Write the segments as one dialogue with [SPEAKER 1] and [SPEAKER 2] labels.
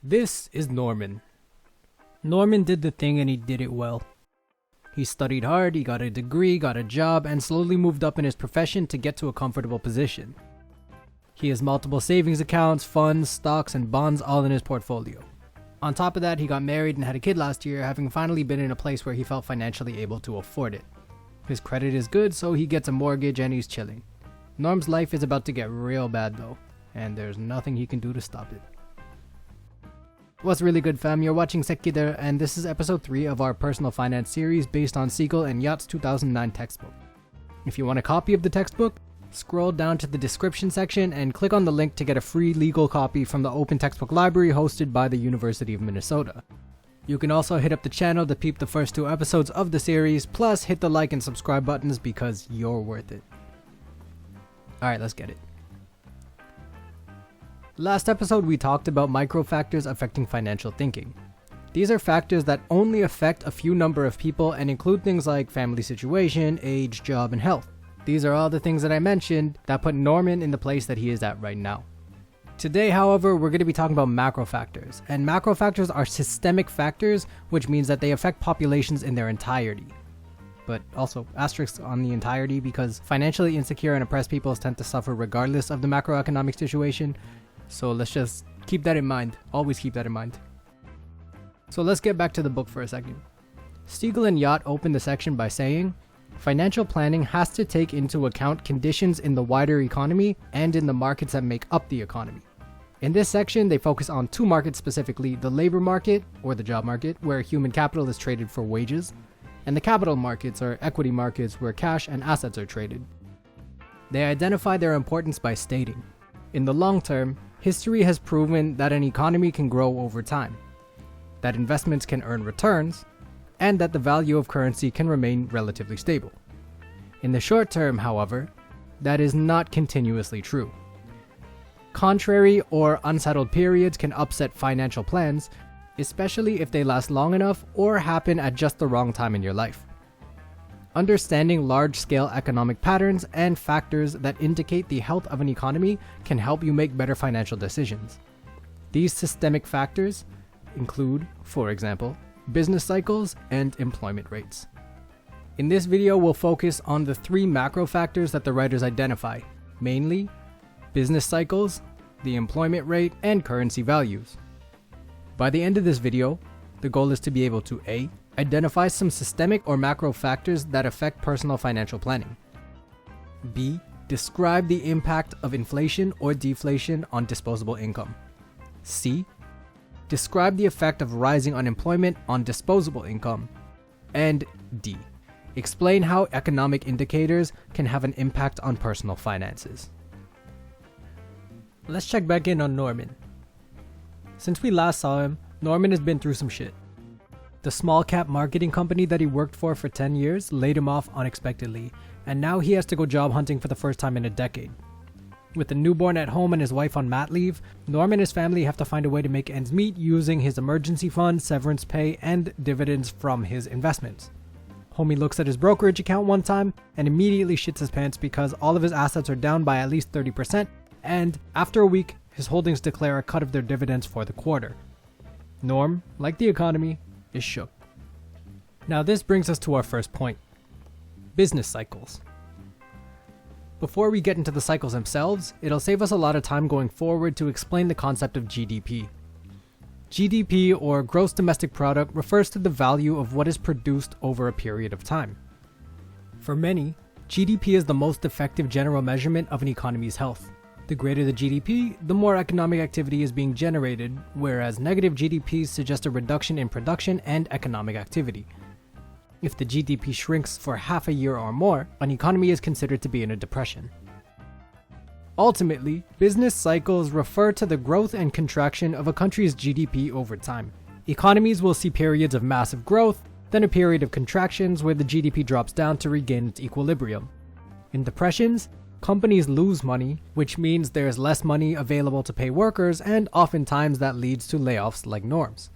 [SPEAKER 1] This is Norman. Norman did the thing and he did it well. He studied hard, he got a degree, got a job, and slowly moved up in his profession to get to a comfortable position. He has multiple savings accounts, funds, stocks, and bonds all in his portfolio. On top of that, he got married and had a kid last year, having finally been in a place where he felt financially able to afford it. His credit is good, so he gets a mortgage and he's chilling. Norm's life is about to get real bad though, and there's nothing he can do to stop it. What's really good, fam? You're watching Sekkider, and this is episode 3 of our personal finance series based on Siegel and Yacht's 2009 textbook. If you want a copy of the textbook, scroll down to the description section and click on the link to get a free legal copy from the open textbook library hosted by the University of Minnesota. You can also hit up the channel to peep the first 2 episodes of the series, plus hit the like and subscribe buttons because you're worth it. Alright, let's get it. Last episode we talked about micro factors affecting financial thinking. These are factors that only affect a few number of people and include things like family situation, age, job, and health. These are all the things that I mentioned that put Norman in the place that he is at right now. Today, however, we're going to be talking about macro factors, and macro factors are systemic factors, which means that they affect populations in their entirety. But also asterisks on the entirety because financially insecure and oppressed peoples tend to suffer regardless of the macroeconomic situation. So let's just keep that in mind. Always keep that in mind. So let's get back to the book for a second. Siegel and Yacht opened the section by saying, financial planning has to take into account conditions in the wider economy and in the markets that make up the economy. In this section, they focus on 2 markets specifically, the labor market, or the job market, where human capital is traded for wages, and the capital markets, or equity markets, where cash and assets are traded. They identify their importance by stating, in the long term, history has proven that an economy can grow over time, that investments can earn returns, and that the value of currency can remain relatively stable. In the short term, however, that is not continuously true. Contrary or unsettled periods can upset financial plans, especially if they last long enough or happen at just the wrong time in your life. Understanding large-scale economic patterns and factors that indicate the health of an economy can help you make better financial decisions. These systemic factors include, for example, business cycles and employment rates. In this video, we'll focus on the 3 macro factors that the writers identify, mainly business cycles, the employment rate, and currency values. By the end of this video, the goal is to be able to A. Identify some systemic or macro factors that affect personal financial planning. B. Describe the impact of inflation or deflation on disposable income. C. Describe the effect of rising unemployment on disposable income. And D. Explain how economic indicators can have an impact on personal finances. Let's check back in on Norman. Since we last saw him, Norman has been through some shit. The small cap marketing company that he worked for 10 years laid him off unexpectedly, and now he has to go job hunting for the first time in a decade. With a newborn at home and his wife on mat leave, Norm and his family have to find a way to make ends meet using his emergency fund, severance pay, and dividends from his investments. Homie looks at his brokerage account one time and immediately shits his pants because all of his assets are down by at least 30%, and after a week, his holdings declare a cut of their dividends for the quarter. Norm, like the economy, is shook. Now this brings us to our first point. Business cycles. Before we get into the cycles themselves, it'll save us a lot of time going forward to explain the concept of GDP. GDP, or Gross Domestic Product, refers to the value of what is produced over a period of time. For many, GDP is the most effective general measurement of an economy's health. The greater the GDP, the more economic activity is being generated, whereas negative GDPs suggest a reduction in production and economic activity. If the GDP shrinks for half a year or more, an economy is considered to be in a depression. Ultimately, business cycles refer to the growth and contraction of a country's GDP over time. Economies will see periods of massive growth, then a period of contractions where the GDP drops down to regain its equilibrium. In depressions, companies lose money, which means there's less money available to pay workers, and oftentimes that leads to layoffs like Norm's.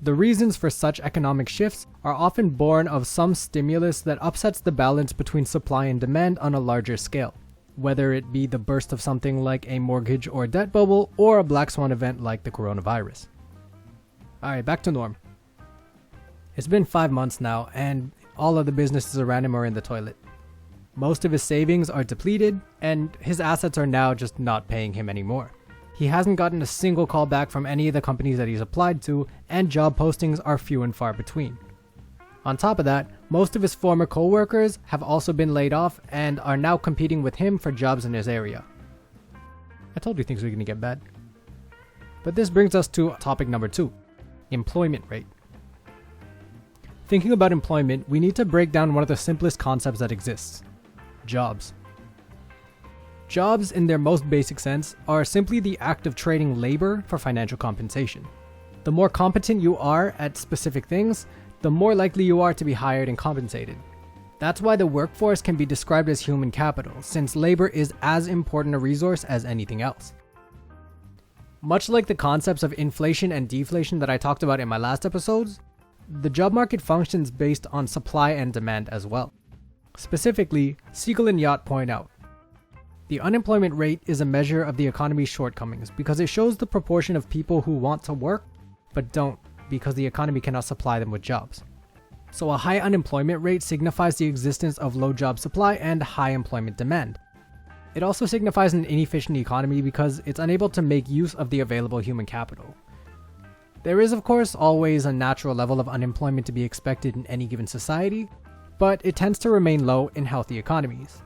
[SPEAKER 1] The reasons for such economic shifts are often born of some stimulus that upsets the balance between supply and demand on a larger scale. whether it be the burst of something like a mortgage or debt bubble or a black swan event like the coronavirus. Alright, back to Norm. It's been 5 months now, and all of the businesses around him are in the toilet. Most of his savings are depleted, and his assets are now just not paying him anymore. He hasn't gotten a single call back from any of the companies that he's applied to, and job postings are few and far between. On top of that, most of his former co-workers have also been laid off and are now competing with him for jobs in his area. I told you things were going to get bad. But this brings us to topic number 2, employment rate. Thinking about employment, we need to break down one of the simplest concepts that exists: jobs. Jobs, in their most basic sense, are simply the act of trading labor for financial compensation. The more competent you are at specific things, the more likely you are to be hired and compensated. That's why the workforce can be described as human capital, since labor is as important a resource as anything else. Much like the concepts of inflation and deflation that I talked about in my last episodes, the job market functions based on supply and demand as well. Specifically, Siegel and Yacht point out, the unemployment rate is a measure of the economy's shortcomings because it shows the proportion of people who want to work but don't, because the economy cannot supply them with jobs. So a high unemployment rate signifies the existence of low job supply and high employment demand. It also signifies an inefficient economy because it's unable to make use of the available human capital. There is, of course, always a natural level of unemployment to be expected in any given society, but it tends to remain low in healthy economies.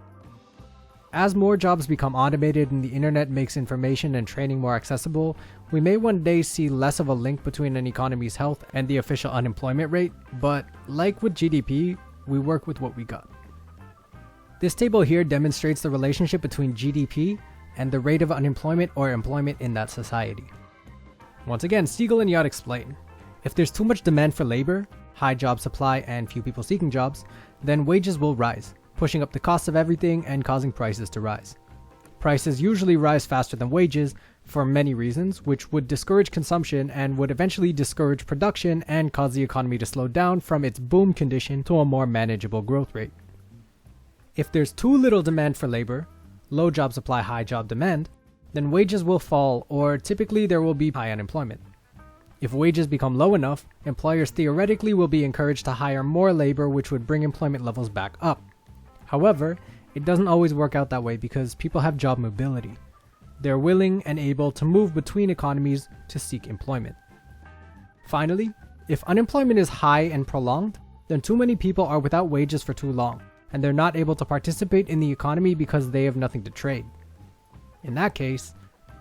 [SPEAKER 1] As more jobs become automated and the internet makes information and training more accessible, we may one day see less of a link between an economy's health and the official unemployment rate, but like with GDP, we work with what we got. This table here demonstrates the relationship between GDP and the rate of unemployment or employment in that society. Once again, Siegel and Yacht explain, if there's too much demand for labor, high job supply, and few people seeking jobs, then wages will rise, pushing up the cost of everything and causing prices to rise. Prices usually rise faster than wages for many reasons, which would discourage consumption and would eventually discourage production and cause the economy to slow down from its boom condition to a more manageable growth rate. If there's too little demand for labor, low job supply, high job demand, then wages will fall, or typically there will be high unemployment. If wages become low enough, employers theoretically will be encouraged to hire more labor, which would bring employment levels back up. However, it doesn't always work out that way because people have job mobility. They're willing and able to move between economies to seek employment. Finally, if unemployment is high and prolonged, then too many people are without wages for too long, and they're not able to participate in the economy because they have nothing to trade. In that case,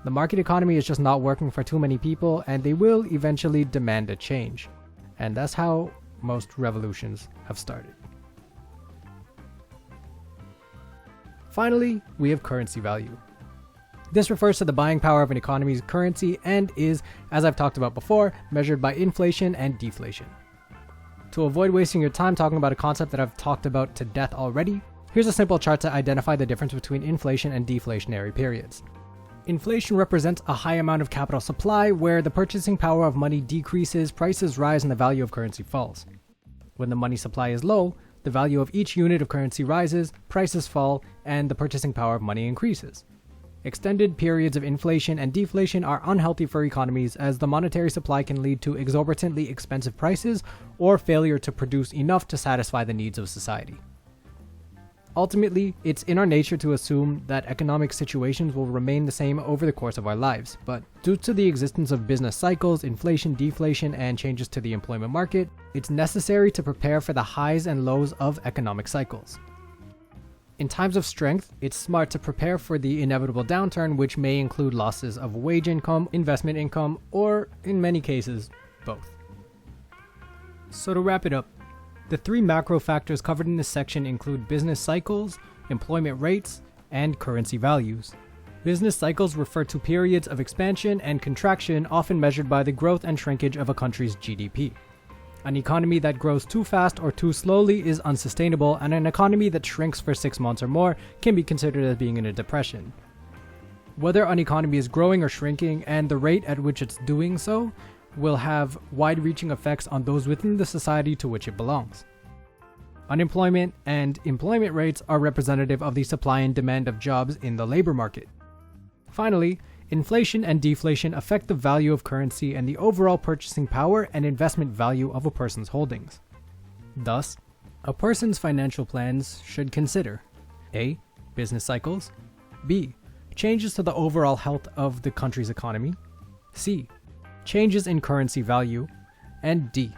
[SPEAKER 1] the market economy is just not working for too many people, and they will eventually demand a change. And that's how most revolutions have started. Finally, we have currency value. This refers to the buying power of an economy's currency and is, as I've talked about before, measured by inflation and deflation. To avoid wasting your time talking about a concept that I've talked about to death already, here's a simple chart to identify the difference between inflation and deflationary periods. Inflation represents a high amount of capital supply where the purchasing power of money decreases, prices rise, and the value of currency falls. When the money supply is low, the value of each unit of currency rises, prices fall, and the purchasing power of money increases. Extended periods of inflation and deflation are unhealthy for economies as the monetary supply can lead to exorbitantly expensive prices or failure to produce enough to satisfy the needs of society. Ultimately, it's in our nature to assume that economic situations will remain the same over the course of our lives, but due to the existence of business cycles, inflation, deflation, and changes to the employment market, it's necessary to prepare for the highs and lows of economic cycles. In times of strength, it's smart to prepare for the inevitable downturn, which may include losses of wage income, investment income, or, in many cases, both. So to wrap it up, the 3 macro factors covered in this section include business cycles, employment rates, and currency values. Business cycles refer to periods of expansion and contraction often measured by the growth and shrinkage of a country's GDP. An economy that grows too fast or too slowly is unsustainable, and an economy that shrinks for 6 months or more can be considered as being in a depression. Whether an economy is growing or shrinking and the rate at which it's doing so will have wide-reaching effects on those within the society to which it belongs. Unemployment and employment rates are representative of the supply and demand of jobs in the labor market. Finally, inflation and deflation affect the value of currency and the overall purchasing power and investment value of a person's holdings. Thus, a person's financial plans should consider A. Business cycles, B. Changes to the overall health of the country's economy, C. Changes in currency value, and D.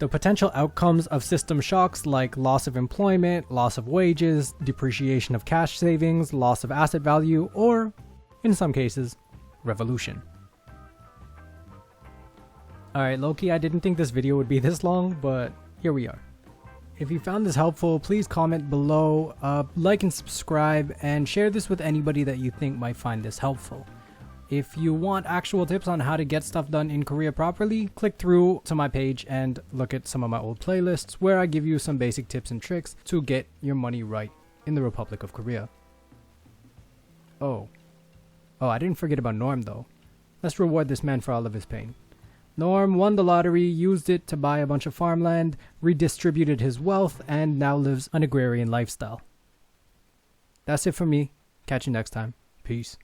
[SPEAKER 1] The potential outcomes of system shocks like loss of employment, loss of wages, depreciation of cash savings, loss of asset value, or, in some cases, revolution. Alright, low-key, I didn't think this video would be this long, but here we are. If you found this helpful, please comment below, like and subscribe, and share this with anybody that you think might find this helpful. If you want actual tips on how to get stuff done in Korea properly, click through to my page and look at some of my old playlists where I give you some basic tips and tricks to get your money right in the Republic of Korea. Oh, I didn't forget about Norm though. Let's reward this man for all of his pain. Norm won the lottery, used it to buy a bunch of farmland, redistributed his wealth, and now lives an agrarian lifestyle. That's it for me. Catch you next time. Peace.